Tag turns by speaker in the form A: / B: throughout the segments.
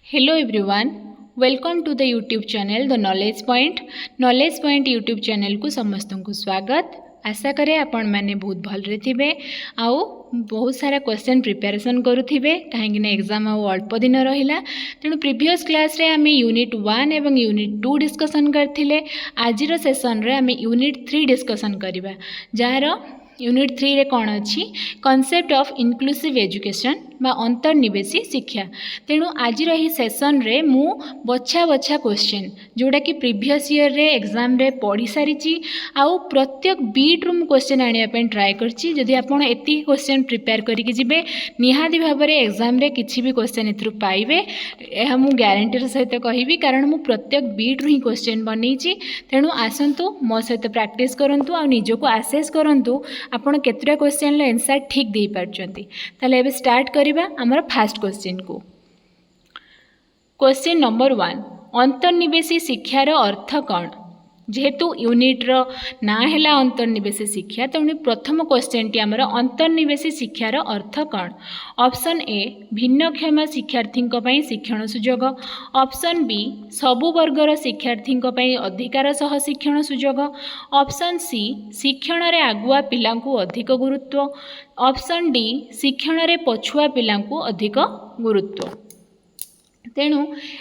A: Hello everyone, welcome to the YouTube channel The Knowledge Point. Knowledge Point YouTube channel को समस्त को स्वागत। आशा करे आपण मैंने बहुत भलरे थिबे आउ बहुत सारा क्वेश्चन प्रिपरेशन करुथिबे कहीं एग्जाम आउ अल्प दिन रहिला तेणु प्रीवियस क्लास रे आमे यूनिट 1 एवं यूनिट 2 डिस्कशन करथिले। आजिर सेशन रे आमे यूनिट 3 डिस्कशन करिबा जार यूनिट 3 रे कौन अच्छी कॉन्सेप्ट ऑफ इनक्लूसिव एजुकेशन बा अंतर्निवेशी शिक्षा। तेणु आज सेसन रे मु बछा बछा क्वेश्चन जोड़ा कि प्रीवियस ईयर रे एग्जाम रे पढ़ी सारी आउ प्रत्येक बीट रु क्वेश्चन आने ट्राए करछि। जदि आपण एति क्वेश्चन प्रिपेयर करके जिबे निहाती भाव में एग्जाम रे किछि भी क्वेश्चन एथरु पाइबे यह मु ग्यारंटीर सहित कहबी कारण मु प्रत्येक बीट रु ही क्वेश्चन बनैछि। तेणु आसंतु मो सहित प्रैक्टिस करंतु आ निजको आसेस करंतु आपण केतरा क्वेश्चन रे आंसर ठीक दे पारछंती। ताले एबे स्टार्ट करिबा हमर फर्स्ट क्वेश्चन को। क्वेश्चन नंबर 1 अंतर्निवेशी शिक्षार अर्थ कौन। जेहेतु यूनिट रो ना हैला अंतर्निवेशी शिक्षा तेणु प्रथम क्वेश्चन टी हमर अंतर्निवेशी शिक्षार अर्थ कौन। ऑप्शन ए भिन्नक्षम शिक्षार्थी पई शिक्षण सुजोग। ऑप्शन बी सबु वर्गर शिक्षार्थी पई अधिकार सह शिक्षण सुजोग। ऑप्शन सी शिक्षण रे आगुआ पिला अधिक गुरुत्व। ऑप्शन डी शिक्षण रे पछुआ पिला अधिक गुरुत्व। तेणु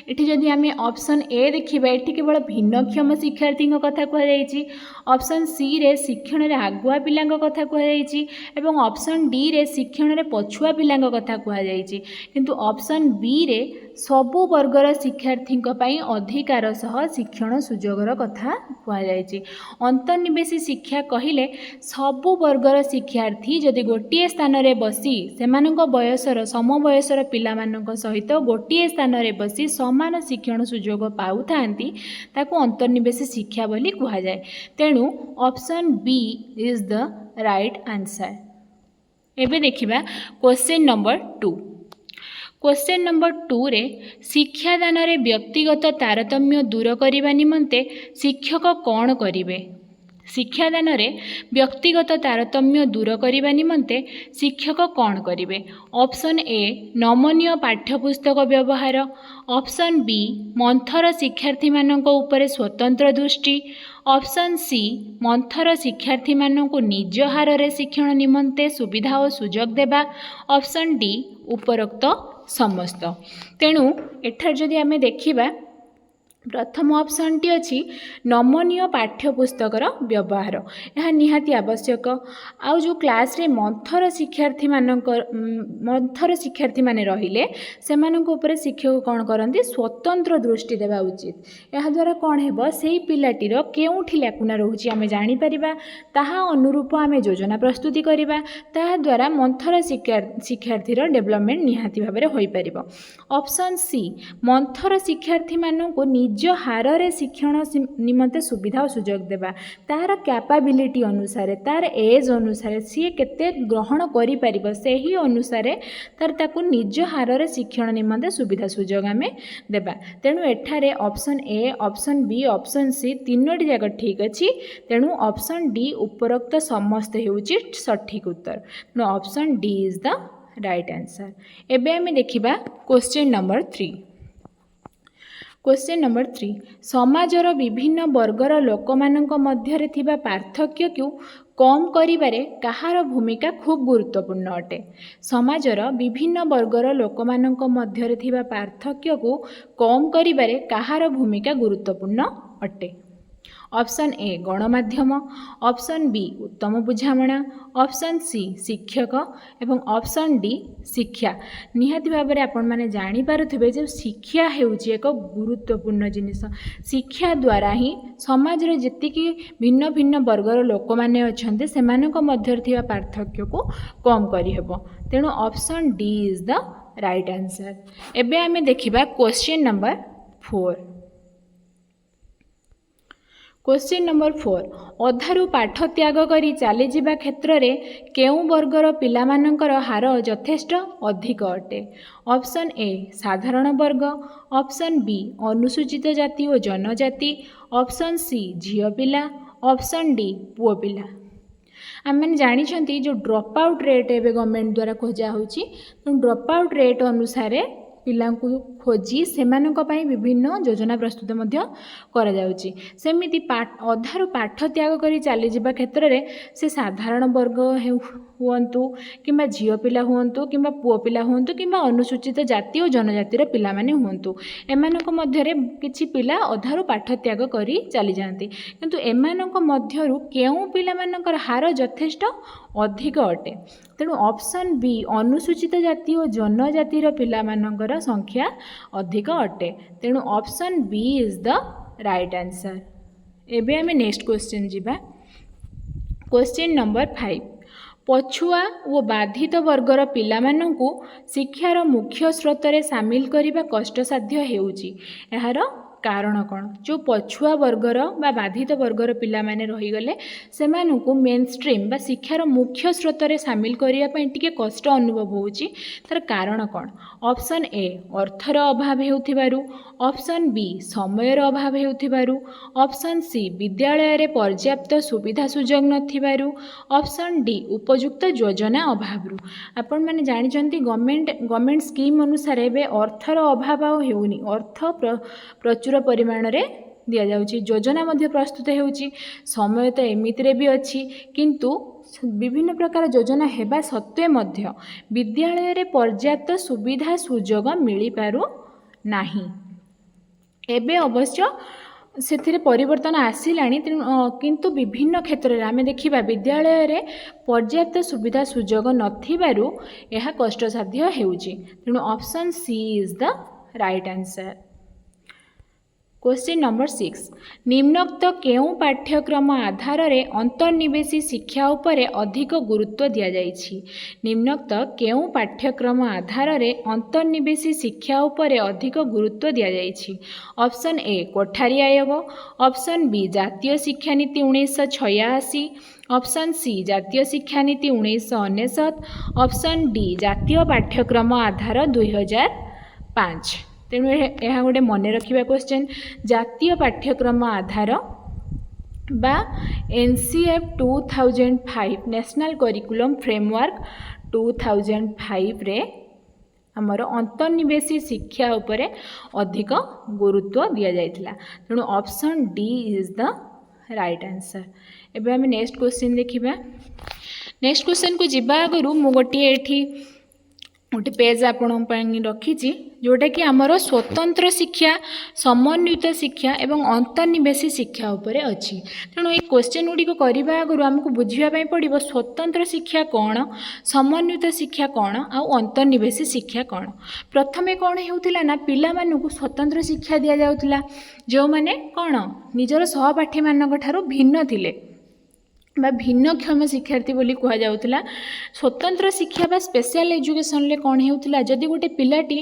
A: ये जदि आम ऑप्शन ए देखा ये केवल भिन्नक्षम शिक्षार्थी कथा कहुई। ऑप्शन सी रे शिक्षण रे आगुआ पिला कथा कहुई एवं ऑप्शन डी रे शिक्षण रे पछुआ पिला कथा कहुई। किंतु ऑप्शन बी रे सबु वर्गर शिक्षार्थी अधिकार सह शिक्षण सुजोगर कथा कहुई। अंतर्निवेशी शिक्षा कहले सबु वर्गर शिक्षार्थी जदि गोटे स्थान रे बसी सेमानक बयसर सम बयसर पिला सहित गोटे स्थान रे बसी समान शिक्षण सुजोग पाउथांती ताको अंतर्निवेशी शिक्षा बोली कहा जाए। तेणु option B is the right answer. एबे देखिबा क्वेश्चन नंबर 2। क्वेश्चन नंबर 2 रे शिक्षादान रे व्यक्तिगत तारतम्य दूर करबा निमंते शिक्षक कौन करिवे। शिक्षादान रे व्यक्तिगत तारतम्य दूर करबा निमंते शिक्षक कौन करिवे। ऑप्शन ए नमनीय पाठ्यपुस्तक व्यवहार। ऑप्शन बी मंथर शिक्षार्थी मानक उपरे स्वतंत्र दृष्टि। ऑप्शन सी मंथर शिक्षार्थी मानक निज हार रे शिक्षण निमंते सुविधा और सुजोग देबा। ऑप्शन डी उपरोक्त समस्त। तेणु एठार जदि आमे देखिबा प्रथम ऑप्शन टी अच्छी नमनीय पाठ्यपुस्तकर व्यवहार यह निहाती आवश्यक। आउ जो क्लास रे मंथर शिक्षार्थी माने रहिले सेमानक उपरे शिक्षक कौन करती स्वतंत्र दृष्टि देवा उचित। यह द्वारा कौन हेबो सेही पिलाटीर केउठी लैकुना रहुची आमे जानि परिबा ताहा अनुरूप आमे योजना प्रस्तुति करिबा ताहा द्वारा मंथर शिक्षार्थीर डेवलपमेंट निहाती भाबे होई परिबो। ऑप्शन सी मंथर शिक्षार्थी मानक निज हार रे शिक्षण निमंते सुविधा और सुजोग देबा तार कैपेबिलिटी अनुसार तार एज अनुसार सी केते ग्रहण करि परिबो सेही अनुसार तार ताकू निज हार रे शिक्षण निमंते सुविधा सुजोग आमे देबा। तेणु एठारे option A option B option C तीनोटी जाक ठीक अछि। तेणु ऑप्शन डी उपरोक्त समस्त हेउची सठिक उत्तर। तेणु option D is the right answer. एबे आमे देखिबा क्वेश्चन नंबर 3। क्वेश्चन नंबर 3 समाजर विभिन्न वर्गर लोकमानंक मध्यरे थिबा पार्थक्य को कम करिबारे कहार भूमिका खूब गुरुत्वपूर्ण अटे। समाजर विभिन्न वर्गर लोकमानंक मध्यरे थिबा पार्थक्य को कम करिबारे कहार भूमिका गुरुत्वपूर्ण अटे। ऑप्शन ए गणमाध्यम। ऑप्शन बी उत्तम बुझामणा। ऑप्शन सी शिक्षक एवं ऑप्शन डी शिक्षा। निहाती भाव में आपण मैंने जानीपारे जो शिक्षा हेउची एक गुरुत्वपूर्ण जिनिस। शिक्षा द्वारा ही समाज रे जेतिकी भिन्न भिन्न वर्गर लोक माने अछंते सेमानक मध्यरे थिबा पार्थक्य को कम करि हेबो। तेणु option D is the right answer. एबे आमे देखिबा क्वेश्चन नंबर 4। क्वेश्चन नंबर 4 अधारू पाठ त्याग करी चली जावा क्षेत्र में केउ वर्गर पिलामानंकर हार यथेष्ट अधिक अटे। ऑप्शन ए साधारण वर्ग। ऑप्शन बी अनुसूचित जाति और जनजाति। ऑप्शन सी झियो पिला। ऑप्शन डी पुओ पिला। आम मैंने जानते जो ड्रॉप आउट रेट एवं गवर्नमेंट द्वारा खोजा होची ड्रॉप आउट रेट अनुसार ପିଲାଙ୍କୁ ଖୋଜି ସେମାନଙ୍କ ପାଇଁ ବିଭିନ୍ନ ଯୋଜନା ପ୍ରସ୍ତୁତ ମଧ୍ୟ କରାଯାଉଛି। ସେମିତି ଅଧାରୁ ପାଠ ତ୍ୟାଗ କରି ଚାଲିଯିବା କ୍ଷେତ୍ରରେ ସେ ସାଧାରଣ ବର୍ଗ ହୁଅନ୍ତୁ କିମ୍ବା ଝିଅ ପିଲା ହୁଅନ୍ତୁ କିମ୍ବା ପୁଅ ପିଲା ହୁଅନ୍ତୁ କିମ୍ବା ଅନୁସୂଚିତ ଜାତି ଓ ଜନଜାତିର ପିଲାମାନେ ହୁଅନ୍ତୁ, ଏମାନଙ୍କ ମଧ୍ୟରେ କିଛି ପିଲା ଅଧାରୁ ପାଠ ତ୍ୟାଗ କରି ଚାଲିଯାଆନ୍ତି। କିନ୍ତୁ ଏମାନଙ୍କ ମଧ୍ୟରୁ କେଉଁ ପିଲାମାନଙ୍କର ହାର ଯଥେଷ୍ଟ ଅଧିକ ଅଟେ? ତେଣୁ ଅପସନ୍ ବି ଅନୁସୂଚିତ ଜାତି ଓ ଜନଜାତିର ପିଲାମାନଙ୍କର ସଂଖ୍ୟା ଅଧିକ ଅଟେ। ତେଣୁ option B is the right answer. ଏବେ ଆମେ ନେକ୍ସଟ କ୍ୱେଶ୍ଚିନ୍ ଯିବା। Question number 5। ପଛୁଆ ଓ ବାଧିତ ବର୍ଗର ପିଲାମାନଙ୍କୁ ଶିକ୍ଷାର ମୁଖ୍ୟ ସ୍ରୋତରେ ସାମିଲ କରିବା କଷ୍ଟସାଧ୍ୟ ହେଉଛି, ଏହାର କାରଣ କ'ଣ? ଯେଉଁ ପଛୁଆ ବର୍ଗର ବା ବାଧିତ ବର୍ଗର ପିଲାମାନେ ରହିଗଲେ ସେମାନଙ୍କୁ ମେନ୍ ଷ୍ଟ୍ରିମ୍ ବା ଶିକ୍ଷାର ମୁଖ୍ୟ ସ୍ରୋତରେ ସାମିଲ କରିବା ପାଇଁ ଟିକେ କଷ୍ଟ ଅନୁଭବ ହେଉଛି, ତା'ର କାରଣ କ'ଣ? ଅପସନ୍ ଏ ଅର୍ଥର ଅଭାବ ହେଉଥିବାରୁ, ଅପସନ୍ ବି ସମୟର ଅଭାବ ହେଉଥିବାରୁ, ଅପସନ୍ ସି ବିଦ୍ୟାଳୟରେ ପର୍ଯ୍ୟାପ୍ତ ସୁବିଧା ସୁଯୋଗ ନଥିବାରୁ, ଅପସନ୍ ଡି ଉପଯୁକ୍ତ ଯୋଜନା ଅଭାବରୁ। ଆପଣମାନେ ଜାଣିଛନ୍ତି ଗଭର୍ଣ୍ଣମେଣ୍ଟ ସ୍କିମ୍ ଅନୁସାରେ ଏବେ ଅର୍ଥର ଅଭାବ ଆଉ ହେଉନି, ଅର୍ଥ ପ୍ରଚୁର ପରିମାଣରେ ଦିଆଯାଉଛି, ଯୋଜନା ମଧ୍ୟ ପ୍ରସ୍ତୁତ ହେଉଛି, ସମୟ ତ ଏମିତିରେ ବି ଅଛି, କିନ୍ତୁ ବିଭିନ୍ନ ପ୍ରକାର ଯୋଜନା ହେବା ସତ୍ତ୍ୱେ ମଧ୍ୟ ବିଦ୍ୟାଳୟରେ ପର୍ଯ୍ୟାପ୍ତ ସୁବିଧା ସୁଯୋଗ ମିଳିପାରୁନାହିଁ। ଏବେ ଅବଶ୍ୟ ସେଥିରେ ପରିବର୍ତ୍ତନ ଆସିଲାଣି, କିନ୍ତୁ ବିଭିନ୍ନ କ୍ଷେତ୍ରରେ ଆମେ ଦେଖିବା ବିଦ୍ୟାଳୟରେ ପର୍ଯ୍ୟାପ୍ତ ସୁବିଧା ସୁଯୋଗ ନଥିବାରୁ ଏହା କଷ୍ଟସାଧ୍ୟ ହେଉଛି। ତେଣୁ option C is the right answer. Question number 6। ନିମ୍ନୋକ୍ତ କେଉଁ ପାଠ୍ୟକ୍ରମ ଆଧାରରେ ଅନ୍ତର୍ନିବେଶୀ ଶିକ୍ଷା ଉପରେ ଅଧିକ ଗୁରୁତ୍ୱ ଦିଆଯାଇଛି? ନିମ୍ନୋକ୍ତ କେଉଁ ପାଠ୍ୟକ୍ରମ ଆଧାରରେ ଅନ୍ତର୍ନିବେଶୀ ଶିକ୍ଷା ଉପରେ ଅଧିକ ଗୁରୁତ୍ୱ ଦିଆଯାଇଛି? Option A Kothari Aayog, option B ଜାତୀୟ ଶିକ୍ଷାନୀତି 1986, ଅପସନ୍ ସି ଜାତୀୟ ଶିକ୍ଷାନୀତି 1999, ଅପସନ୍ ଡି ଜାତୀୟ ପାଠ୍ୟକ୍ରମ ଆଧାର 2005। ତେଣୁ ଏହା ଗୋଟେ ମନେ ରଖିବା କ୍ୱେଶ୍ଚନ୍। ଜାତୀୟ ପାଠ୍ୟକ୍ରମ ଆଧାର ବା NCF 2005 ନ୍ୟାସନାଲ୍ କରିକୁଲମ୍ ଫ୍ରେମୱାର୍କ 2005ରେ ଆମର ଅନ୍ତର୍ନିବେଶୀ ଶିକ୍ଷା ଉପରେ ଅଧିକ ଗୁରୁତ୍ୱ ଦିଆଯାଇଥିଲା। ତେଣୁ option D is the right answer. ଏବେ ଆମେ ନେକ୍ସଟ କ୍ୱେଶ୍ଚିନ୍ ଦେଖିବା। ନେକ୍ସଟ କ୍ୱେଶ୍ଚିନ୍କୁ ଯିବା ଆଗରୁ ମୁଁ ଗୋଟିଏ ଗୋଟେ ପେଜ୍ ଆପଣଙ୍କ ପାଇଁ ରଖିଛି, ଯେଉଁଟାକି ଆମର ସ୍ୱତନ୍ତ୍ର ଶିକ୍ଷା, ସମନ୍ୱିତ ଶିକ୍ଷା ଏବଂ ଅନ୍ତର୍ନିବେଶୀ ଶିକ୍ଷା ଉପରେ ଅଛି। ତେଣୁ এই କ୍ୱେଶ୍ଚିନ୍ ଗୁଡ଼ିକ କରିବା ଆଗରୁ ଆମକୁ ବୁଝିବା ପାଇଁ ପଡ଼ିବ ସ୍ୱତନ୍ତ୍ର ଶିକ୍ଷା କ'ଣ, ସମନ୍ୱିତ ଶିକ୍ଷା କ'ଣ ଆଉ ଅନ୍ତର୍ନିବେଶୀ ଶିକ୍ଷା କ'ଣ। ପ୍ରଥମେ କ'ଣ ହେଉଥିଲା ନା ପିଲାମାନଙ୍କୁ ସ୍ୱତନ୍ତ୍ର ଶିକ୍ଷା ଦିଆଯାଉଥିଲା, ଯେଉଁମାନେ କ'ଣ ନିଜର ସହପାଠୀମାନଙ୍କ ଠାରୁ ଭିନ୍ନ ଥିଲେ ବା ଭିନ୍ନକ୍ଷମ ଶିକ୍ଷାର୍ଥୀ ବୋଲି କୁହାଯାଉଥିଲା। ସ୍ୱତନ୍ତ୍ର ଶିକ୍ଷା ବା ସ୍ପେଶାଲ ଏଜୁକେସନରେ କ'ଣ ହେଉଥିଲା, ଯଦି ଗୋଟେ ପିଲାଟି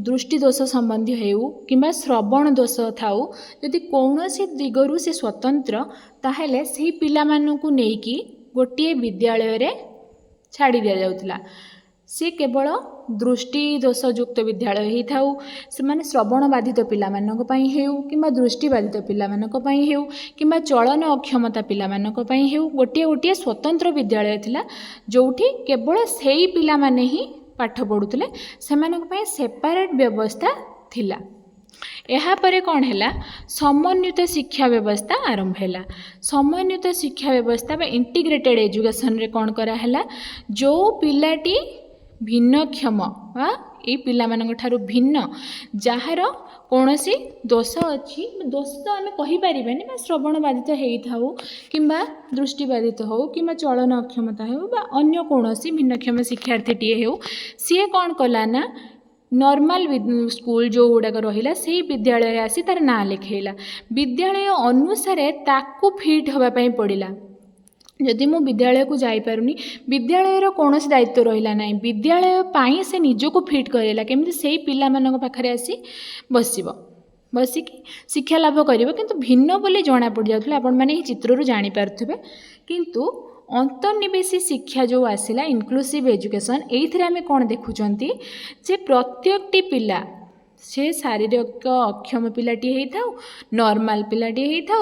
A: ଦୃଷ୍ଟି ଦୋଷ ସମ୍ବନ୍ଧୀୟ ହେଉ କିମ୍ବା ଶ୍ରବଣ ଦୋଷ ଥାଉ, ଯଦି କୌଣସି ଦିଗରୁ ସେ ସ୍ୱତନ୍ତ୍ର, ତାହେଲେ ସେହି ପିଲାମାନଙ୍କୁ ନେଇକି ଗୋଟିଏ ବିଦ୍ୟାଳୟରେ ଛାଡ଼ି ଦିଆଯାଉଥିଲା। ସେ କେବଳ ଦୃଷ୍ଟି ଦୋଷଯୁକ୍ତ ବିଦ୍ୟାଳୟ ହେଇଥାଉ, ସେମାନେ ଶ୍ରବଣ ବାଧିତ ପିଲାମାନଙ୍କ ପାଇଁ ହେଉ କିମ୍ବା ଦୃଷ୍ଟି ବାଧିତ ପିଲାମାନଙ୍କ ପାଇଁ ହେଉ କିମ୍ବା ଚଳନ ଅକ୍ଷମତା ପିଲାମାନଙ୍କ ପାଇଁ ହେଉ, ଗୋଟିଏ ଗୋଟିଏ ସ୍ୱତନ୍ତ୍ର ବିଦ୍ୟାଳୟ ଥିଲା, ଯେଉଁଠି କେବଳ ସେଇ ପିଲାମାନେ ହିଁ ପାଠ ପଢ଼ୁଥିଲେ, ସେମାନଙ୍କ ପାଇଁ ସେପାରେଟ୍ ବ୍ୟବସ୍ଥା ଥିଲା। ଏହାପରେ କ'ଣ ହେଲା, ସମନ୍ୱିତ ଶିକ୍ଷା ବ୍ୟବସ୍ଥା ଆରମ୍ଭ ହେଲା। ସମନ୍ୱିତ ଶିକ୍ଷା ବ୍ୟବସ୍ଥା ବା ଇଣ୍ଟିଗ୍ରେଟେଡ୍ ଏଜୁକେସନରେ କ'ଣ କରାହେଲା, ଯେଉଁ ପିଲାଟି ଭିନ୍ନକ୍ଷମ ବା ଏଇ ପିଲାମାନଙ୍କ ଠାରୁ ଭିନ୍ନ, ଯାହାର କୌଣସି ଦୋଷ ଅଛି, ଦୋଷ ତ ଆମେ କହିପାରିବାନି, ବା ଶ୍ରବଣ ବାଧିତ ହେଇଥାଉ କିମ୍ବା ଦୃଷ୍ଟି ବାଧିତ ହେଉ କିମ୍ବା ଚଳନ ଅକ୍ଷମତା ହେଉ ବା ଅନ୍ୟ କୌଣସି ଭିନ୍ନକ୍ଷମ ଶିକ୍ଷାର୍ଥୀଟିଏ ହେଉ, ସିଏ କ'ଣ କଲା ନା ନର୍ମାଲ ସ୍କୁଲ ଯେଉଁଗୁଡ଼ାକ ରହିଲା ସେଇ ବିଦ୍ୟାଳୟରେ ଆସି ତା'ର ନାଁ ଲେଖେଇଲା। ବିଦ୍ୟାଳୟ ଅନୁସାରେ ତାକୁ ଫିଟ୍ ହେବା ପାଇଁ ପଡ଼ିଲା। ଯଦି ମୁଁ ବିଦ୍ୟାଳୟକୁ ଯାଇପାରୁନି, ବିଦ୍ୟାଳୟର କୌଣସି ଦାୟିତ୍ୱ ରହିଲା ନାହିଁ, ବିଦ୍ୟାଳୟ ପାଇଁ ସେ ନିଜକୁ ଫିଟ୍ କରେଇଲା, କେମିତି ସେଇ ପିଲାମାନଙ୍କ ପାଖରେ ଆସି ବସିକି ଶିକ୍ଷା ଲାଭ କରିବ, କିନ୍ତୁ ଭିନ୍ନ ବୋଲି ଜଣାପଡ଼ିଯାଉଥିଲା। ଆପଣମାନେ ଏହି ଚିତ୍ରରୁ ଜାଣିପାରୁଥିବେ। କିନ୍ତୁ ଅନ୍ତର୍ନିବେଶୀ ଶିକ୍ଷା ଯେଉଁ ଆସିଲା, ଇନକ୍ଲୁସିଭ୍ ଏଜୁକେସନ୍, ଏଇଥିରେ ଆମେ କ'ଣ ଦେଖୁଛନ୍ତି ଯେ ପ୍ରତ୍ୟେକଟି ପିଲା से शारीरिक अक्षम पिलाटी होता नॉर्मल पिलाटी होता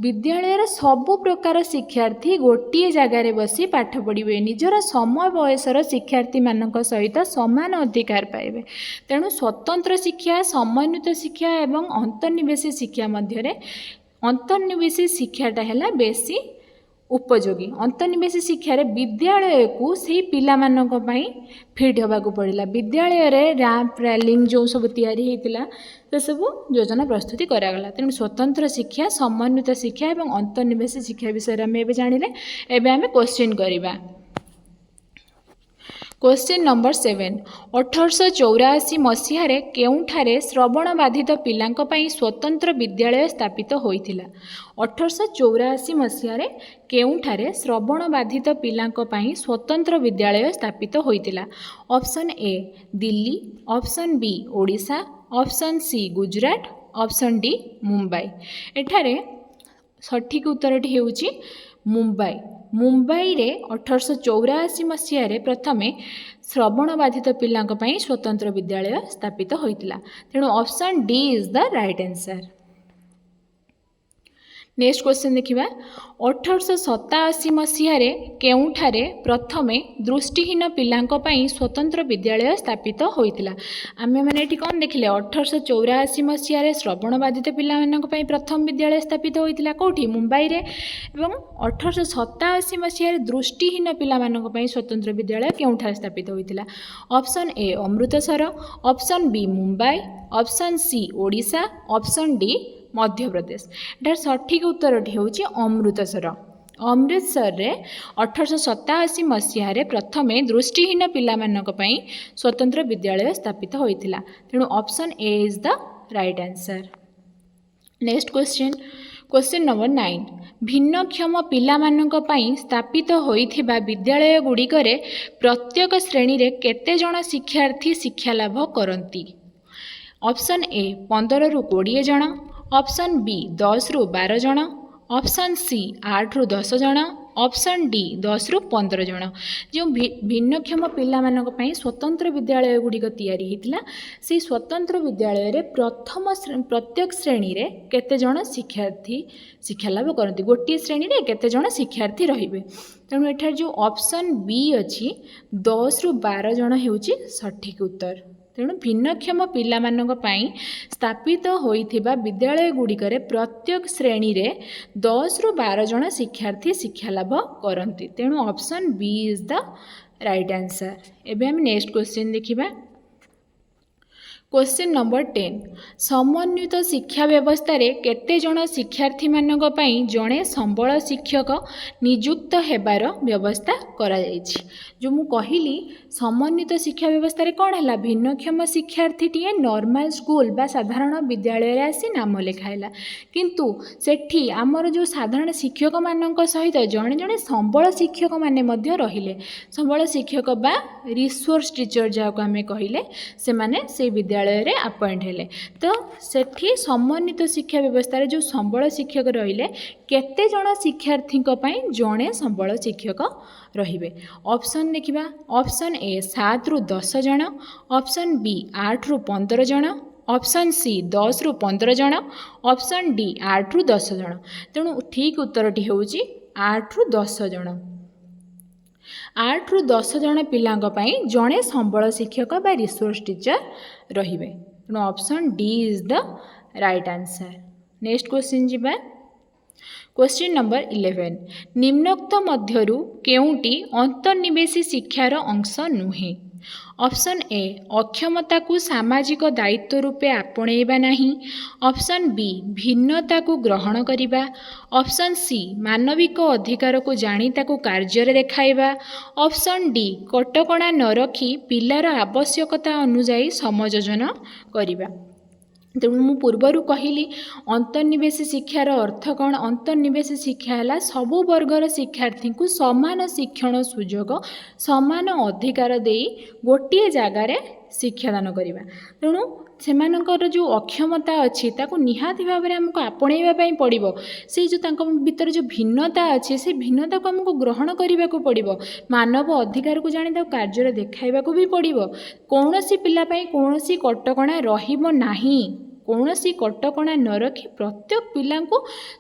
A: विद्यालय सबु प्रकार शिक्षार्थी गोटे जगार बसी पाठ पढ़े निजर समय बयसर शिक्षार्थी मान सहित समान अधिकार पाइबे। तेणु स्वतंत्र शिक्षा समन्वित शिक्षा एवं अंतर्निवेशी शिक्षा मध्य अंतर्निवेशी शिक्षाटा है बेसी उपयोगी। अंतर्निवेशी शिक्षार विद्यालय को से पिला मानक पई फिट होगा पड़ा विद्यालय रे रैंप रैलिंग जो सब तैयारी होता से सब योजना प्रस्तुति करागला। तेणु स्वतंत्र शिक्षा समन्वित शिक्षा और अंतर्निवेशी शिक्षा विषय में एवं जानिले। एवं आम क्वेश्चन करवा। क्वेश्चन नंबर 7 1884 मसीह केउठारे श्रवण बाधित पिलांक पई स्वतंत्र विद्यालय स्थापित होइथिला। 1884 मसीह केउठारे श्रवण बाधित पिलांक पई स्वतंत्र विद्यालय स्थापित होइथिला। Option A Delhi, option B Odisha, option C Gujarat, option D Mumbai. एठारे सठिक उत्तरटी हेउची मुंबई। मुंबई रे 1884 मसीह प्रथमे श्रवण बाधित पिलांक पई स्वतंत्र विद्यालय स्थापित होइतिला। तेणु option D is the right answer. Next question देखिबा। 1887 मसीह केउठारे प्रथमे दृष्टिहीन पिलांक पई स्वतंत्र विद्यालय स्थापित होइतिला। आमे माने एठी कोन देखिले 1884 मसीह श्रवण बाधित पिला मानक पई प्रथम विद्यालय स्थापित होइतिला कोठी मुंबई रे एवं 1887 मसीह दृष्टिहीन पिला मानक पई स्वतंत्र विद्यालय केउठारे स्थापित होइतिला। Option A Amritsar, option B Mumbai, option C Odisha, option D Madhya Pradesh. एटार सठिक उत्तरटी होची अमृतसर। अमृतसर रे 1887 मसीह प्रथमे दृष्टिहीन पिला मानक पई स्वतंत्र विद्यालय स्थापित होइतिला। तेणु option A is the right answer. Next question. Question number 9 भिन्नक्षम पिला मानक पई स्थापित होइथिबा विद्यालय गुड़िकरे प्रत्येक श्रेणी रे केते जण शिक्षार्थी शिक्षा लाभ करंती। ऑप्शन ए 15 रु 20 जण, ऑप्शन बी 10 रु 12 जण, ऑप्शन सी 8 रु 10 जण, ऑप्शन डी 10 रु 15 जण। जो भिन्नक्षम पिला मानक पई स्वतंत्र विद्यालय गुड़िक तैयारी होइतिला से स्वतंत्र विद्यालय रे प्रत्येक श्रेणी रे केते जण शिक्षार्थी शिक्षा लाभ करती गोटे श्रेणी रे केते जण शिक्षार्थी रहिबे। तेणु एठार जो ऑप्शन बी अछि 10 रु 12 जण हेउची सठिक उत्तर। तेणु भिन्नक्षम पिला मानक पई स्थापित होइथिबा विद्यालय गुड़िकरे प्रत्येक श्रेणी रे 10 रु 12 जण शिक्षार्थी शिक्षा लाभ करती। तेणु option B is the right answer. एबे हम नेक्स्ट क्वेश्चन देखिबा। क्वेश्चन नंबर 10 समन्वित शिक्षा व्यवस्था रे केते जण शिक्षार्थी मानक पई जणे संबल शिक्षक नियुक्त हेबार व्यवस्था करा जायछि। जो मु कहिली समन्वित शिक्षा व्यवस्था रे कोन हला भिन्नक्षम शिक्षार्थी टीए नॉर्मल स्कूल बा साधारण विद्यालय रे आसी नाम लिखाइला किंतु सेठी आमर जो साधारण शिक्षक मानक सहित जणे जणे संबल शिक्षक माने मध्य रहिले। संबल शिक्षक बा रिसोर्स टीचर जाको हमें कहिले से माने से विद्यालय रे अपॉइंट हेले। तो सेठी समन्वित शिक्षा व्यवस्था रे जो संबल शिक्षक रहिले केते जण शिक्षार्थी पई जणे संबल शिक्षक रहिबे। ऑप्शन देखिबा। ऑप्शन ए 7 रु 10 जण, ऑप्शन बी 8 रु 15 जण, ऑप्शन सी 10 रु 15 जण, ऑप्शन डी 8 रु 10 जण। तेणु ठीक उत्तरटी होउची 8 रु 10 जण। 8 रु 10 जण पिलांक पई जणे संबल शिक्षक बा रिसोर्स टीचर रहिबे। तेणु option D is the right answer. Next question जिबा। क्वेश्चन नंबर 11 निम्नोक्त मध्यरु केउटी अंतर्निवेशी शिक्षार अंश नुहे। ऑप्शन ए अक्षमता को सामाजिक दायित्व रूपे आपणेबा नहीं, ऑप्शन बी भिन्नता को ग्रहण करिबा, ऑप्शन सी मानविक अधिकार को जानी ताकू कार्य रे देखाइबा, ऑप्शन डी कटकणा न रखी पिलार आवश्यकता अनुसार समयोजन करिबा। तेणु मु पूर्वर कहली अंतर्निवेशी शिक्षार अर्थ कौन। अंतर्निवेशी शिक्षा है सबु वर्गर शिक्षार्थी को समान शिक्षण सुजोग सामान अधिकार दे गोटे जगार ଶିକ୍ଷାଦାନ କରିବା। ତେଣୁ ସେମାନଙ୍କର ଯେଉଁ ଅକ୍ଷମତା ଅଛି ତାକୁ ନିହାତି ଭାବରେ ଆମକୁ ଆପଣେଇବା ପାଇଁ ପଡ଼ିବ। ସେଇ ଯେଉଁ ତାଙ୍କ ଭିତରେ ଯେଉଁ ଭିନ୍ନତା ଅଛି ସେ ଭିନ୍ନତାକୁ ଆମକୁ ଗ୍ରହଣ କରିବାକୁ ପଡ଼ିବ। ମାନବ ଅଧିକାରକୁ ଜାଣି ତାକୁ କାର୍ଯ୍ୟରେ ଦେଖାଇବାକୁ ବି ପଡ଼ିବ। କୌଣସି ପିଲା ପାଇଁ କୌଣସି କଟକଣା ରହିବ ନାହିଁ। କୌଣସି କଟକଣା ନ ରଖି ପ୍ରତ୍ୟେକ ପିଲାଙ୍କୁ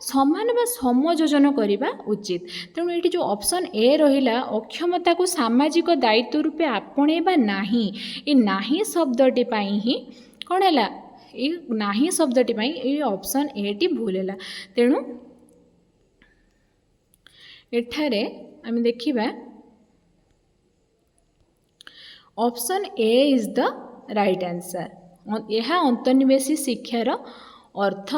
A: ସମାନ ବା ସମଯୋଜନ କରିବା ଉଚିତ। ତେଣୁ ଏଠି ଯେଉଁ ଅପସନ୍ ଏ ରହିଲା ଅକ୍ଷମତାକୁ ସାମାଜିକ ଦାୟିତ୍ୱ ରୂପେ ଆପଣେଇବା ନାହିଁ, ଏ ନାହିଁ ଶବ୍ଦଟି ପାଇଁ ହିଁ କ'ଣ ହେଲା, ଏଇ ନାହିଁ ଶବ୍ଦଟି ପାଇଁ ଏଇ ଅପସନ୍ ଏଟି ଭୁଲ ହେଲା। ତେଣୁ ଏଠାରେ ଆମେ ଦେଖିବା option A is the right answer. ଏହା ଅନ୍ତର୍ନିବେଶୀ ଶିକ୍ଷାର ଅର୍ଥ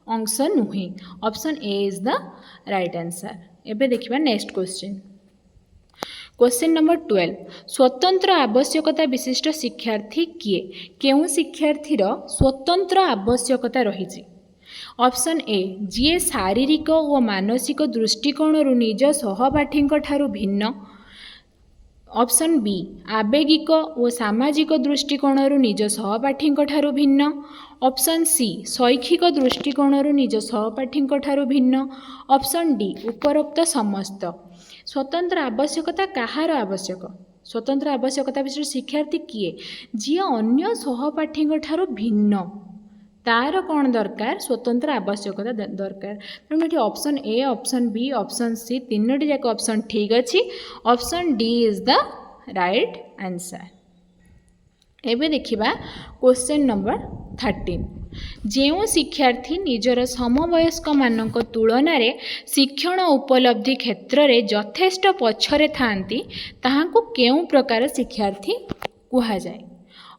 A: ଅଂଶ ନୁହେଁ। Option A is the right answer. ଏବେ ଦେଖିବା ନେକ୍ସଟ କ୍ୱେଶ୍ଚିନ୍। क्वेश्चन नंबर 12 स्वतंत्र आवश्यकता विशिष्ट शिक्षार्थी किए? केउं शिक्षार्थीर स्वतंत्र आवश्यकता रही? ऑप्शन ए जी शारीरिक और मानसिक दृष्टिकोण निज सहपाठी भिन्न। ऑप्शन बी आवेगिक और सामाजिक दृष्टिकोण निज सहपाठी भिन्न। ऑप्शन सी शैक्षिक दृष्टिकोण निज सहपाठी भिन्न। ऑप्शन डी उपरोक्त समस्त। स्वतंत्र आवश्यकता कहार आवश्यक? स्वतंत्र आवश्यकता विशिष्ट शिक्षार्थी किए? जी अन्य सहपाठी भिन्न, तार कौन दरकार? स्वतंत्र आवश्यकता दरकार। तेणु ये option A, option B, option C तीनोटी जाक ऑप्शन ठीक अच्छी। Option D is the right answer. एबे देखिबा क्वेश्चन नंबर 13 जो शिक्षार्थी निजर समवयस्क मानक तुलन में शिक्षण उपलब्धि क्षेत्र में यथेष्ट पछरे थांती ताहाकू केउं प्रकार शिक्षार्थी कुहा जाए?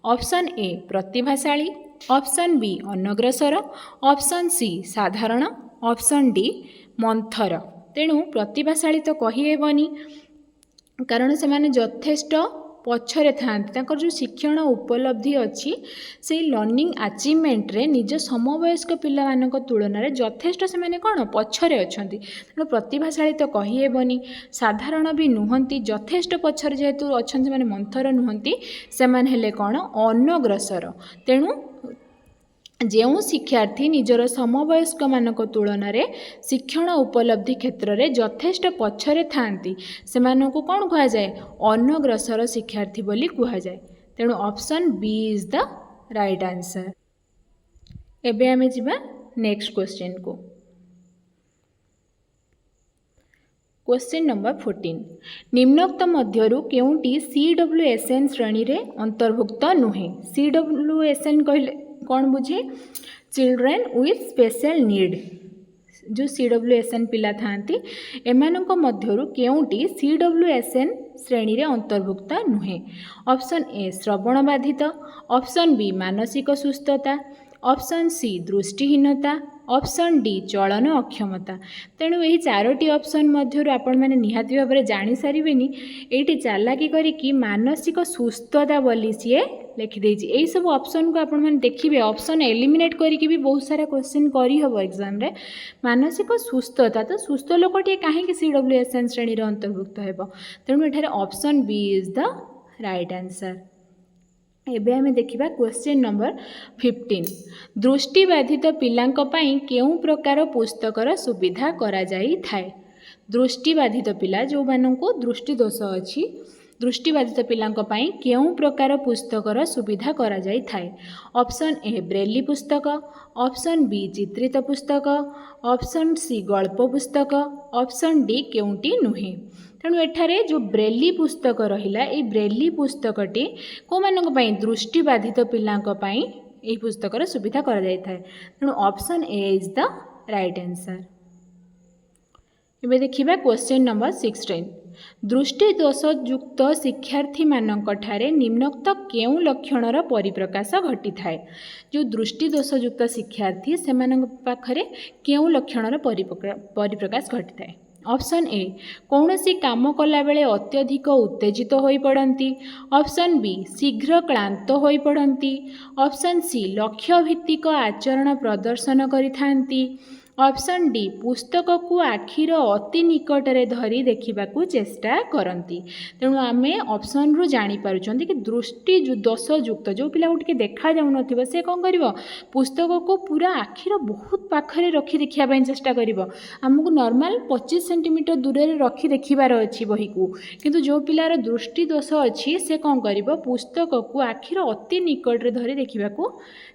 A: ऑप्शन ए प्रतिभाशाली, ऑप्शन बी अनग्रसर, ऑप्शन सी साधारण, ऑप्शन डी मंथर। तेणु प्रतिभाशाली तो कहीहेबनी कारण से माने यथेष्ट पछरे थांती, जो शिक्षण उपलब्धि अच्छी से लर्निंग अचीवमेंट रे निज समवयस्क पिला मानक तुलन में यथेष्ट से माने कौन पछरे अछंती। तेणु प्रतिभाशाली तो कहीहेबनी, साधारण भी नुहंती, यथेष्ट पछरे जेहेतु अछंती माने मंथर नुहंती, से माने हेले कौन अनग्रसर। तेणु जो शिक्षार्थी निजर समवयस्क मानक तुलन में शिक्षण उपलब्धि क्षेत्र में यथेष्ट पछरे थांती से मानकू कौन कहा जाए? अनग्रसर शिक्षार्थी बोली कहा जाए। तेणु option B is the right answer. एबे आमे जिबा नेक्स्ट क्वेश्चन को। क्वेश्चन नंबर 14 निम्नोक्त मध्यरु केउंटी CWSN श्रेणी रे अंतर्भुक्त नुहे? CWSN कहले कौन बुझे? Children with special need. जो CWSN पिला थांती एमानंक मध्यरु केउंटी CWSN श्रेणी रे अंतर्भुक्त नुहे? ऑप्शन ए श्रवण बाधित, ऑप्शन बी मानसिक सुस्थता, ऑप्शन सी दृष्टिहीनता, ऑप्शन डी चलन अक्षमता। तेणु यही चारोटी ऑप्शन मध्यरु आपण माने निहाती भाव में जानी सारिबेनी एटी चालाकी करिकी मानसिक सुस्थता बोली सीए लिखिदे। यही सब ऑप्शन को आपण माने देखिबे, ऑप्शन एलिमिनेट करिकी भी बहुत सारा क्वेश्चन करी हबो एग्जाम रे। मानसिक सुस्थता तो सुस्थ लोकटी कहीं CWSN श्रेणी रे अंतर्भुक्त हेबो। तेणु एठारे option B is the right answer. एबे हमें देखिबा क्वेश्चन नंबर 15 दृष्टिबाधित पिलांक पई केउं प्रकार पुस्तकर सुविधा करा जाई थाए? दृष्टिबाधित पिला जो माननको दृष्टि दोष अछि, दृष्टिबाधित पिलांक पई केउं प्रकार पुस्तकर सुविधा करा जाई थाए? ऑप्शन ए ब्रेली पुस्तक, ऑप्शन बी चित्रित पुस्तक, ऑप्शन सी गल्प पुस्तक, ऑप्शन डी केउंटी नुहे। तेणु एठारे जो ब्रेली पुस्तक रहिला ए ब्रेली पुस्तकटी को मानक पई दृष्टिबाधित पिलांक पई ए पुस्तकर सुविधा करा जाई थाए। तेणु option A is the right answer. एबे देखिबा क्वेश्चन नंबर 16 दृष्टि दोष युक्त शिक्षार्थी मानक ठारे निम्नोक्त केउं लक्षणर परिप्रकाश घटी थाए? जो दृष्टि दोष युक्त शिक्षार्थी से मानक पाखरे केउं लक्षणर परिप्रकाश घटी थाए? ऑप्शन ए कौनसी काम कला बेले अत्यधिक उत्तेजित होई पड़ती, ऑप्शन बी शीघ्र क्लांत होई पड़ती, ऑप्शन सी लक्ष्य भित्तिक आचरण प्रदर्शन करिथांती, ऑप्शन डी पुस्तक को आखिर अति निकटरे धरी देखा चेष्टा करती। तेणु आम ऑप्शन रु जापर कि दृष्टि दोष युक्त जो पिला टे देखा जाऊन से कौन कर पुस्तक को पूरा आखिर बहुत पाखे रखी देखापी चेष्टा कर आमको नॉर्मल 25 सेंटीमीटर दूर रखी देखार अच्छी बही को किंतु जो पिलार दृष्टि दोष अच्छी से कौन कर पुस्तक को आखिर अति निकटरे धरी देखा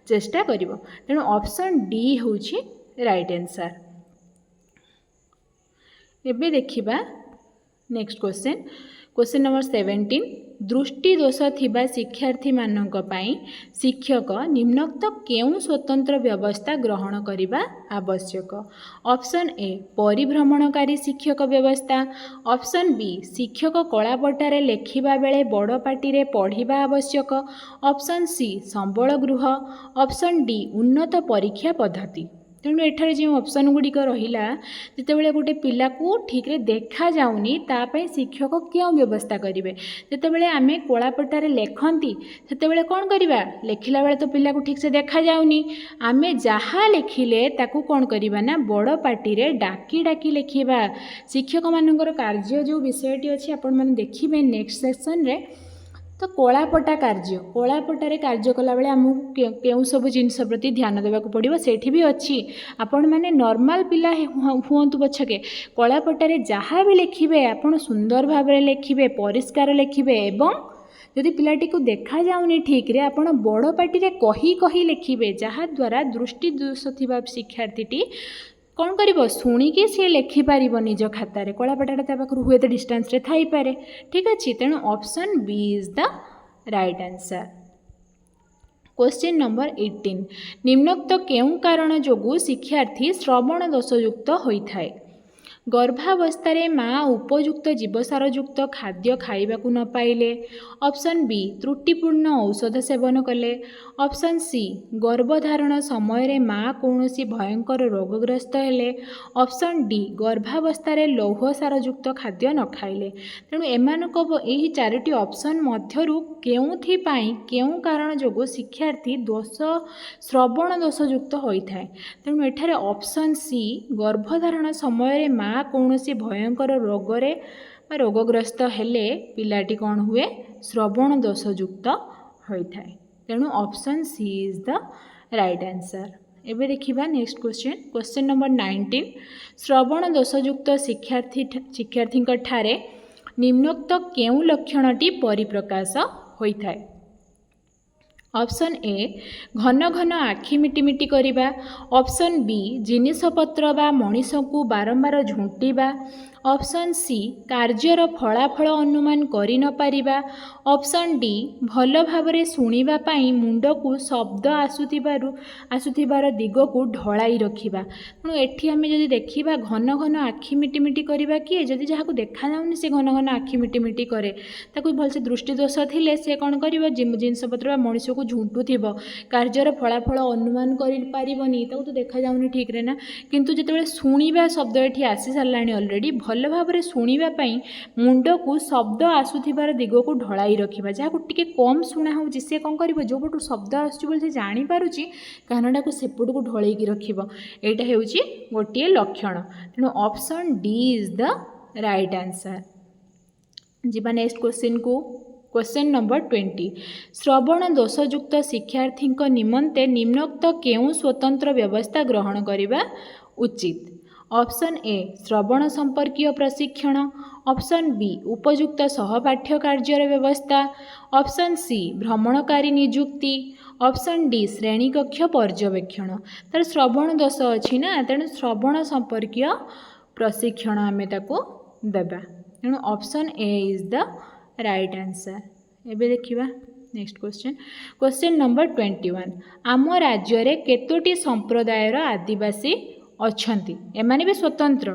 A: चेष्टा कर। तेणु ऑप्शन डी हूँ राइट आंसर। एबे देखिबा नेक्स्ट क्वेश्चन क्वेश्चन नंबर 17 दृष्टि दोष थिबा शिक्षार्थी मानक पई शिक्षक निम्नोक्त केउं स्वतंत्र व्यवस्था ग्रहण करिबा आवश्यक। ऑप्शन ए परिभ्रमणकारी शिक्षक व्यवस्था। ऑप्शन बी शिक्षक कलापटारे लेखिबा बेले बड़ पाटी पढ़िबा आवश्यक। ऑप्शन सी संबल गृह। ऑप्शन डी उन्नत परीक्षा पद्धति। तेणु एठार जो ऑप्शन गुड़िक रहा जितेबाला गोटे पिला को ठीक रे देखा जाऊनी तापाई शिक्षक क्यों व्यवस्था करेंगे जितेबाला आम कलापटारे लेखती से कौन करवा लेखिला बेले तो पिला को ठीक से देखा जाऊनी आम जहाँ लेखिले ताकू कौन करवा ना बड़ पाटी डाकी डाकी लेखिबा। शिक्षक मानकर कार्य जो विषयटी अच्छी आपण मैंने देखिए नेक्स्ट सेक्शन रे तो कलापटा कलापटारे कार्य कला बेले आमको केउं सब जिनस प्रति ध्यान देवाक पड़ो सेठी भी अच्छी आपण मैंने नॉर्मल पिला हूँ पछके कलापटारे जहाँ भी लिखिबे आपण सुंदर भाव में लिखिबे परिष्कार लिखिबे एवं जदि पिलाटी को देखा जाऊनी ठीक रे आपण बड़ पाटी कही कही लिखिबे जहाँ द्वारा दृष्टि दोष थिबा शिक्षार्थीटी कौन कर शुणिकी सी लेखिपार निज खातार कलापटाटा पाखर हुए तो डिस्टेंस रे थाई पारे ठीक अच्छे। तेणु option B is the right answer. Question number 18 निम्नोक्त केउं कारण जोगु शिक्षार्थी श्रवण दोषयुक्त होता है। गर्भावस्था माँ उपयुक्त जीवसार युक्त खाद्य खाइबाकू न पाइले। ऑप्शन बी त्रुटिपूर्ण औषध सेवन कले। ऑप्शन सी गर्भधारण समय माँ कौनसी भयंकर रोगग्रस्त हेले। ऑप्शन डी गर्भावस्था लौह सार युक्त खाद्य न खाइले। तेणु एमानक यही चारोटी ऑप्शन मध्यरु केउं कारण जोगु शिक्षार्थी दोष श्रवण दोषयुक्त होता है। तेणु एठारे ऑप्शन सी गर्भधारण समय माँ कौनसी भयंकर रोगरे रोगग्रस्त हेले पिलाटी कौन हुए श्रवण दोषयुक्त होता है। तेणु option C is the right answer. एबे देखिबा नेक्स्ट क्वेश्चन क्वेश्चन नंबर 19 श्रवण दोषयुक्त शिक्षार्थी ठारे निम्नोक्त केउं लक्षणटी परिप्रकाश होता है। ऑप्शन ए घन घन आखि मिटिमिटी करिबा। ऑप्शन बी जिनिसपत्र बा मनीष को बारंबार झुंटिबा। ऑप्शन सी कार्यर फलाफल अनुमान करि न पारिबा। ऑप्शन डी भल भावरे सुनिबा पाई मुंड को शब्द आसुथिबार दिग को ढलाई रखिबा। तेणु एठी आमे जदि देखिबा घन घन आखि मिटिमिटी करिबा किए जदि जहाँ को देखा जाउनी से घन घन आखि मिटिमिटी करे ताकू भलसे दृष्टि दोष थिले से कौन करिवो जिनिसपत्र बा मनीष को झुंटुथिबो कार्यर फलाफल अनुमान करि पारिबनी ताकू तो देखा जाउनी ठीक रे ना किंतु जेतेबेले सुनिबा शब्द एठी आसी सारलाणी ऑलरेडी भल भाव शुणा मुंड को शब्द आसुथिबार दिग को ढलाई रखिबा जहाँ को टिके कम शुणा हो सी कौन कर जो पटू शब्द आसुची जानीपारुची कानटा को सेपट को ढलैकी रखिबो एटा हेउची गोटे लक्षण। तेणु option D is the right answer. जीवा नेक्स्ट क्वेश्चन को क्वेश्चन नंबर 20 श्रवण दोषयुक्त शिक्षार्थी निमंते निम्नोक्त केउं स्वतंत्र व्यवस्था ग्रहण करिबा उचित। ऑप्शन ए श्रवण संपर्कीय प्रशिक्षण। ऑप्शन बी उपयुक्त सहपाठ्य कार्यर व्यवस्था। ऑप्शन सी भ्रमणकारी नियुक्ति। ऑप्शन डी श्रेणीकक्ष पर्यवेक्षण। तर श्रवण दोष अच्छी ना तेणु श्रवण संपर्कीय प्रशिक्षण आम ताको देबा। तेणु option A is the right answer. एबे देखिबा नेक्स्ट क्वेश्चन क्वेश्चन नंबर 21 आम राज्य रे केतोटी संप्रदायर आदिवासी अच्छंती एमाने भी स्वतंत्र।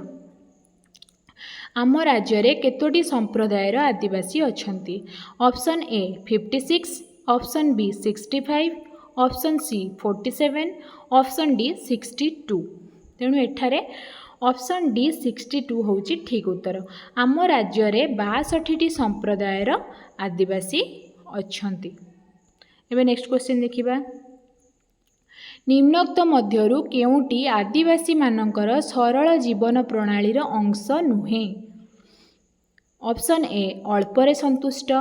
A: आम राज्य रे केतोटी संप्रदायर आदिवासी अच्छंती। Option A 56। Option B 65। Option C 47। Option D 62। तेणु एठारे ऑप्शन डी 62 होउची ठीक उत्तर। आम राज्य रे 62टी संप्रदायर आदिवासी अच्छंती। एबे नेक्स्ट क्वेश्चन देखिबा निम्नोक्त मध्यरु केउटी आदिवासी मानकर सरल जीवन प्रणालीर अंश नुहे। ऑप्शन ए अल्परे संतुष्ट,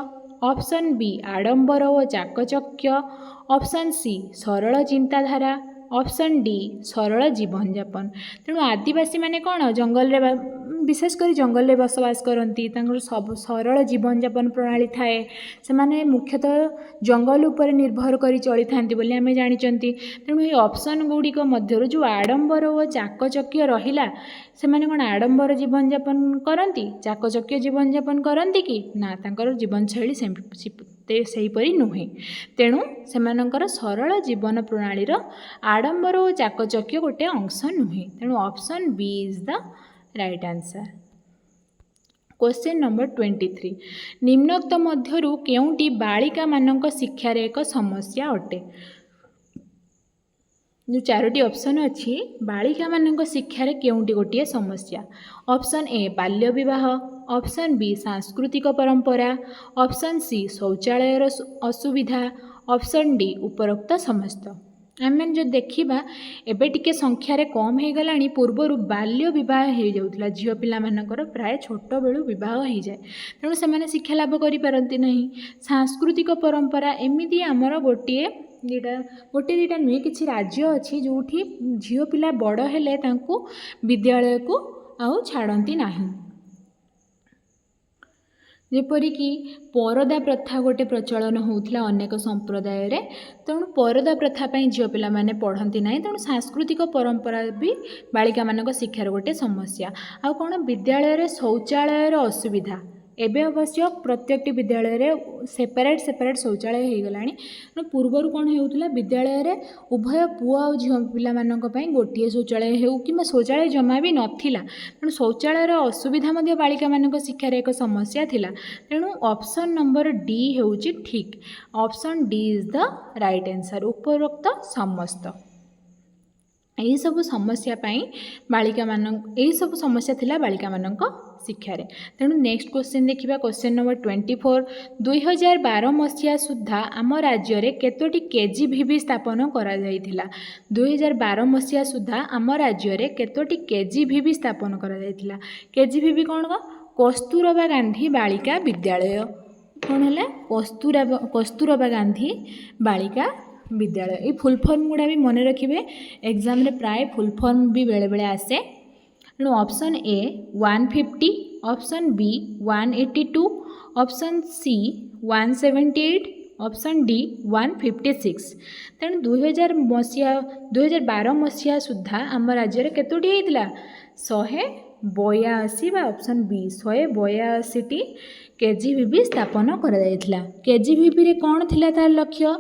A: ऑप्शन बी आडंबर और चाकचक्य, ऑप्शन सी सरल चिंताधारा, ऑप्शन डी सरल जीवन यापन। तेणु आदिवासी माने कौन जंगल रे विशेषकर जंगल रे बसवास करती सब सरल जीवन यापन प्रणाली थाए से माने मुख्यतः जंगल उपर निर्भर कर चली था बोली आम जानी। तेणु ये ऑप्शन गुड़िक मध्य जो आडंबर और चाकचक्य रहिला से माने कौन आडंबर जीवन यापन करती चाकचक्य जीवन यापन करती कि ना तांकर जीवन शैली सेहीपरि नुहे। तेणु सेमानंकर सरल जीवन प्रणालीर आडंबर और चाकचक्य गोटे अंश नुहे। तेणु option B is the right answer. Question number 23 निम्नोक्त मध्यरु केउंटी बालिका मानक शिक्षार एक समस्या अटे। जो चारोटी ऑप्शन अच्छी बालिका मानक शिक्षार केउंटी गोटे समस्या। ऑप्शन ए बाल्य विवाह, ऑप्शन बी सांस्कृतिक परंपरा, ऑप्शन सी शौचालयर असुविधा, ऑप्शन डी उपरोक्त समस्त। आम जो देखा एबे टिके संख्यार कम हो गला पूर्वर बाल्य विवाह हो जाऊला झील पिला मानकर प्राय छोट बेलू विवाह हो जाए तेणु से शिक्षा लाभ करपारती नहीं। सांस्कृतिक परंपरा एमती आमर गोटे दीटा नुहे कि राज्य अच्छी जो झील पिला बड़ हेले तांकु विद्यालय को आउ छाड़ती नहीं। जेपरिक परदा प्रथा गोटे प्रचलन होता अनेक संप्रदाय रे तेणु परदा प्रथा झील पिला माने पढ़ती ना तेणु सांस्कृतिक परंपरा भी बालिका मानक शिक्षार गोटे समस्या। आ कौन विद्यालय रे शौचालयर असुविधा एबे अवश्य प्रत्येक विद्यालय रे सेपरेट शौचालय हो गला पूर्वर कौन होता विद्यालय रे उभय पुआ और झील पिला मानक पई गोटे शौचालय हो कि शौचालय जमा भी नथिला तेणु शौचालयर असुविधा मध्य बालिका मानक शिक्षार एक समस्या थिला। तेणु ऑप्शन नंबर डी होउची ठीक। Option D is the right answer उपरोक्त समस्त। यही सब समस्या पाई बालिका मानक यही सब समस्या थिला बालिका मानक शिक्षार। तेणु नेक्स्ट क्वेश्चन देखिबा क्वेश्चन नंबर 24 2012 मसीहा सुधा आम राज्य रे केतोटी केजीभीवी स्थापन करा जायथिला। 2012 मसीहा सुधा आम राज्य रे केतोटी केजीभीवी स्थापन करा जायथिला। केजीभीवी कौन कस्तूरबा गांधी बालिका विद्यालय कौन है कस्तूरबा गांधी बालिका विद्यालय। ये फुल फॉर्म गुड़ा भी मन रखिए एग्जाम रे प्राय फुल फॉर्म भी बेले बेले आसे। तेणु option A 150, option B 182, option C 178, option D 156। तेणु 2012 मसीहा सुधा आम राज्य रे केतोटी होइतिला 182 बा ऑप्शन बी 182 केजीभीवी स्थापन करा जायतिला। केजीभीवी रे कौन थिला तार लक्ष्य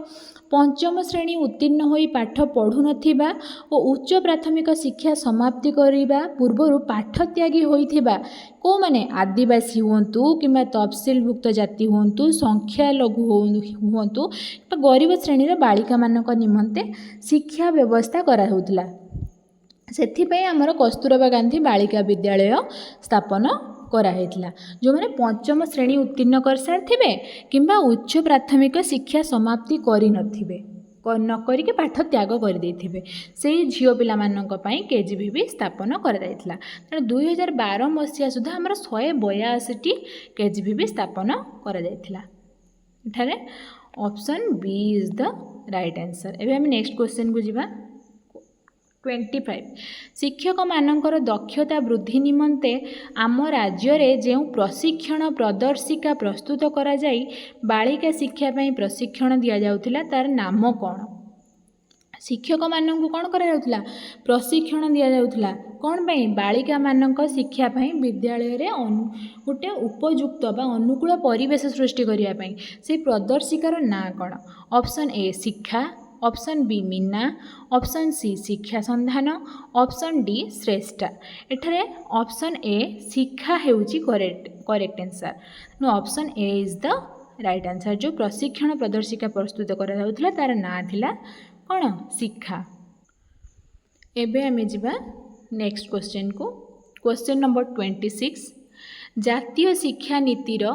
A: पंचम श्रेणी उत्तीर्ण होई पाठ पढ़ु नथिबा और उच्च प्राथमिक शिक्षा समाप्ति करिबा पूर्वरु पाठ त्यागी होइथिबा को माने आदिवासी हुंतु किंबा तफसिलभुक्त जाति हुंतु संख्या लघु हुंतु गरीब श्रेणी बालिका मानक निमंते शिक्षा व्यवस्था करा होउतला। सेथिपई आमर कस्तूरबा गांधी बालिका विद्यालय स्थापन कराइला जो मैंने पंचम श्रेणी उत्तीर्ण कर सारी किंबा उच्च प्राथमिक शिक्षा समाप्ति करि नथिबे न करिके पाठ त्याग कर देथिबे से झील पिला मानक पई केजीभीवी स्थापन करा जायतिला। तेणु 2012 मसीहा सुधा आमर 182 केजीभीवी स्थापन करा जायतिला। एठारे option B is the right answer. एबे हम नेक्स्ट क्वेश्चन को जिबा 25 शिक्षक मानकर दक्षता वृद्धि निमंते आम राज्य रे जो प्रशिक्षण प्रदर्शिका प्रस्तुत करा जाई बालिका शिक्षा पई प्रशिक्षण दिया जाउथिला तार नाम कौन। शिक्षक मानक कौन करा जाउथिला प्रशिक्षण दिया जाउथिला कौन पई बालिका मानक शिक्षा पई विद्यालय रे गोटे उपयुक्त बा अनुकूल परिवेश सृष्टि करिया पई से प्रदर्शिकार ना कौन। ऑप्शन ए शिक्षा, option B Meena, option C शिक्षा संधान, ऑप्शन डी श्रेष्ठा। एठारे ऑप्शन ए शिक्षा हेउची correct answer. No option A is the right answer. जो प्रशिक्षण प्रदर्शिका प्रस्तुत करा जाउथला तार ना थिला कौन शिक्षा। एबे आमे जिबा नेक्स्ट क्वेश्चन को क्वेश्चन नंबर 26 जातीय शिक्षा नीतिर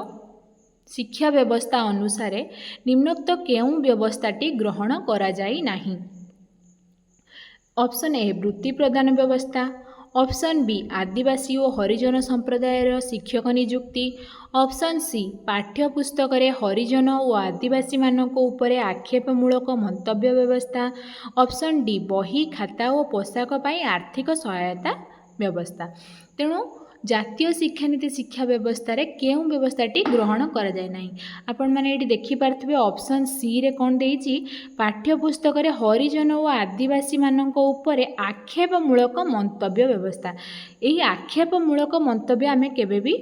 A: शिक्षा व्यवस्था अनुसार निम्नोक्त केउं व्यवस्थाटी ग्रहण करा जाई नाही। ऑप्शन ए वृत्ति प्रदान व्यवस्था, ऑप्शन बी आदिवासी और हरिजन संप्रदायर शिक्षक नियुक्ति, ऑप्शन सी पाठ्यपुस्तक हरिजन और आदिवासी मानक उपरे आक्षेपमूलक मंतव्य व्यवस्था, ऑप्शन डी बही खाता और पोशाक पाई आर्थिक सहायता व्यवस्था। तेणु जातीय शिक्षानीति शिक्षा व्यवस्था रे केउं व्यवस्थाटी ग्रहण करा जाय नाही। आपण माने एठी देखि पारथिबे ऑप्शन सी रे कोन देइछि पाठ्यपुस्तक रे हरिजन और आदिवासी मानक उपरे आक्षेपमूलक मंतव्य व्यवस्था। एही आक्षेपमूलक मंतव्य आमे केबे भी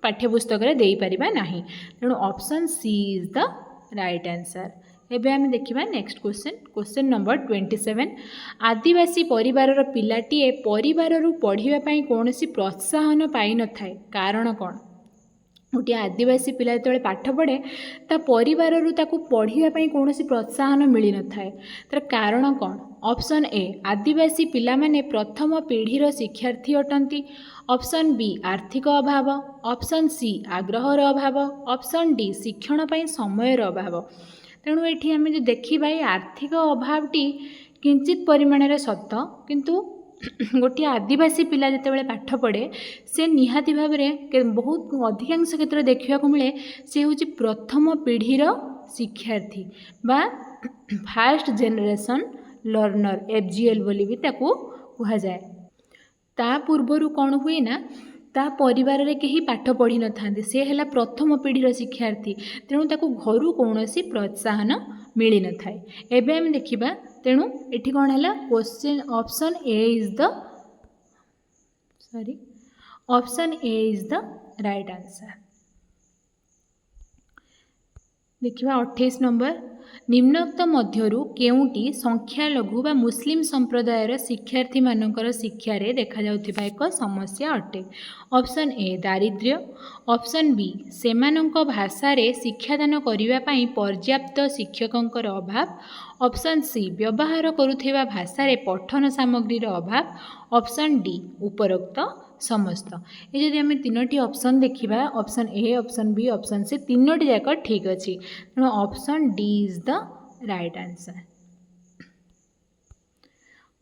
A: पाठ्यपुस्तक रे देई परिबा नाही। तेणु option C is the right answer. एबे आमे देखिबा नेक्स्ट क्वेश्चन, क्वेश्चन नंबर 27। आदिवासी परिवारर पिलाटीए परिवाररू पढ़िबा पई कोनोसी प्रोत्साहन पाई न थाए, कारण कोन? गोटे आदिवासी पिला जो पाठ पढ़े ता परिवाररू ताकू पढ़िबा पई कोनोसी प्रोत्साहन मिली न थाए, तार कारण कोन? ऑप्शन ए आदिवासी पिला माने प्रथम पीढ़ीर शिक्षार्थी अटंती, ऑप्शन बी आर्थिक अभाव, ऑप्शन सी आग्रहर अभाव, ऑप्शन डी शिक्षण पई समयर अभाव। तेणु ये आम जो देखा ये आर्थिक अभावटी किंचित परिमाण सत, किंतु गोटे आदिवासी पिला जिते पाठ पढ़े से निहाती भाव में बहुत अधिकांश क्षेत्र देखा मिले से हूँ प्रथम पीढ़ीर शिक्षार्थी बा फास्ट जेनरेशन लर्नर FGL बोली भी ताकू कहा जाए। ता पूर्वर कौन हुए ना ता परिवार रे कहीं पाठ पढ़ी न थांती, से हैला प्रथम पीढ़ीर शिक्षार्थी, तेणु ताकू घरु कौनसी प्रोत्साहन मिली न थाए। एबे हम देखिबा, तेणु एठी कौन हैला question option A is the option A is the right answer. देखिबा 28 नंबर, निम्नोक्त मध्यरु केउटी संख्यालघु बा मुस्लिम संप्रदायर शिक्षार्थी मानकर शिक्षार देखा जाउथिबा एक समस्या अटे। ऑप्शन ए दारिद्र्य, ऑप्शन बी सेमानंक भाषा रे शिक्षादान करिबा पई पर्याप्त शिक्षकंकर अभाव, ऑप्शन सी व्यवहार करुथिबा भाषा रे पठन सामग्रीर अभाव, ऑप्शन डी उपरोक्त समस्त। ये जदि आम तीनोटी ऑप्शन देखिबा, option A, option B, option C, तीनोटी जाक ठीक अच्छी, तेणु option D is the right answer.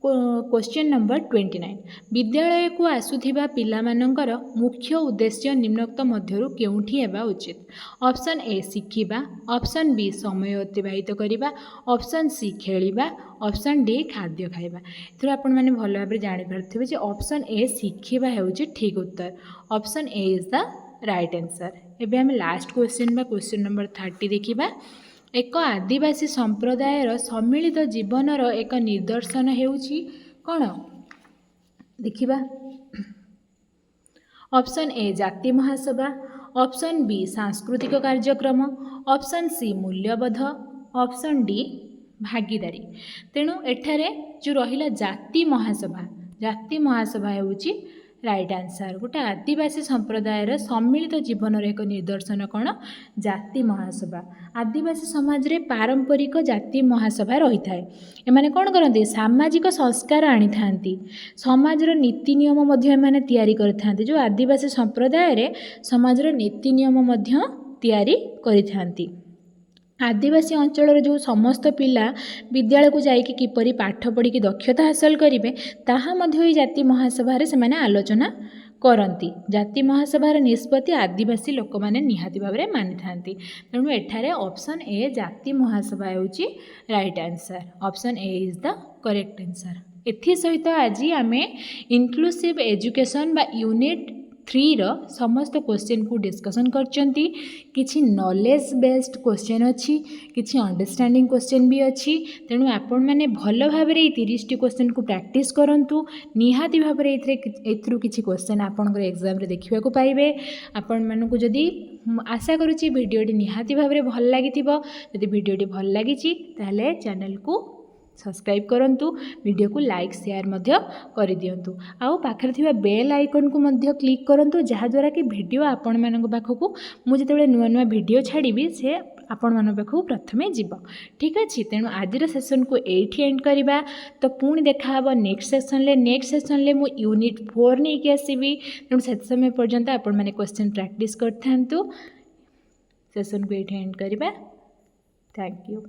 A: Question number 29, विद्यालय को आसुथिबा पिलामानंकर मुख्य उद्देश्य निम्नोक्त मध्यरु केउठी हेबा उचित? ऑप्शन ए शिखिबा, ऑप्शन बी समय अतिबाहित करिबा, ऑप्शन सी खेलिबा, ऑप्शन डी खाद्य खाइबा। एथर आपण माने भल भाबरे जानि पारथिबे जे ऑप्शन ए शिखिबा हेउची ठीक उत्तर। Option A is the right answer. एबे हम लास्ट क्वेश्चन बा क्वेश्चन नंबर 30 देखिबा। एक आदिवासी संप्रदायर सम्मिलित जीवनर एक निदर्शन हेउची कौन? देखिबा, ऑप्शन ए जाति महासभा, ऑप्शन बी सांस्कृतिक कार्यक्रम, ऑप्शन सी मूल्यबोध, ऑप्शन डी भागीदारी। तेणु एठारे जो रहिला जाति महासभा हेउची राइट आंसर। गोटे आदिवासी संप्रदायर सम्मिलित जीवनर एक निदर्शन कौन? जाति महासभा। आदिवासी समाज रे पारंपरिक जाति महासभा रही थाए। एमाने कौन करते? सामाजिक संस्कार आनी थांती, समाजर नीति नियम मध्य एमाने तैयारी करथांती। जो आदिवासी संप्रदाय रे समाजर नीति नियम मध्य तैयारी करिथांती। आदिवासी अंचल जो समस्त पिला विद्यालय को जाइए किपरि पाठ पढ़ी की दक्षता हासिल करेंगे ताहा मध्य जाति महासभा से मैंने आलोचना करती। जाति महासभार निष्पत्ति आदिवासी लोक मैंने निहाती भाव में मानि थांती। तेणु एठारे ऑप्शन ए जाति महासभा होची right answer. Option A is the correct answer. एथि सहित आज आमे इनक्लूसिव एजुकेशन बा यूनिट 3 रो समस्त क्वेश्चन को डिस्कसन करचंती। किछि नॉलेज बेस्ड क्वेश्चन अच्छी, किछि अंडरस्टैंडिंग क्वेश्चन भी अच्छी। तेणु आपण मैंने भल भाव में 30 क्वेश्चन को प्रैक्टिस करंतु। निहाती भाव में एथरु किछि क्वेश्चन आपनकर एग्जाम रे देखिबा को पाइबे। आपण मानकु जदी आशा करूची वीडियोटी निहाती भाव में भल लागिथिबो। जदी वीडियोटी भल लागिची ताहले चैनल को सब्सक्राइब करंतु, वीडियो को लाइक शेयर मध्य कर दियंतु। आउ पाखरे थिबा बेल आइकन को मध्य क्लिक करंतु, जहा द्वारा कि वीडियो आपण मानक पाखकु मु जेतेबेले नुआ नुआ वीडियो छाड़ीबी से आपण मानक पाखकु प्रथमे जीव। ठीक अछि। तेणु आजिर सेशन को एठी एंड करबा। तो पुणी देखा हबो नेक्स्ट सेशन ले मु यूनिट 4 नै के आसीबी। तेणु से समय पर्यंत आपण माने क्वेश्चन प्रैक्टिस करथांतु। सेशन को एठी एंड करबा। Thank you.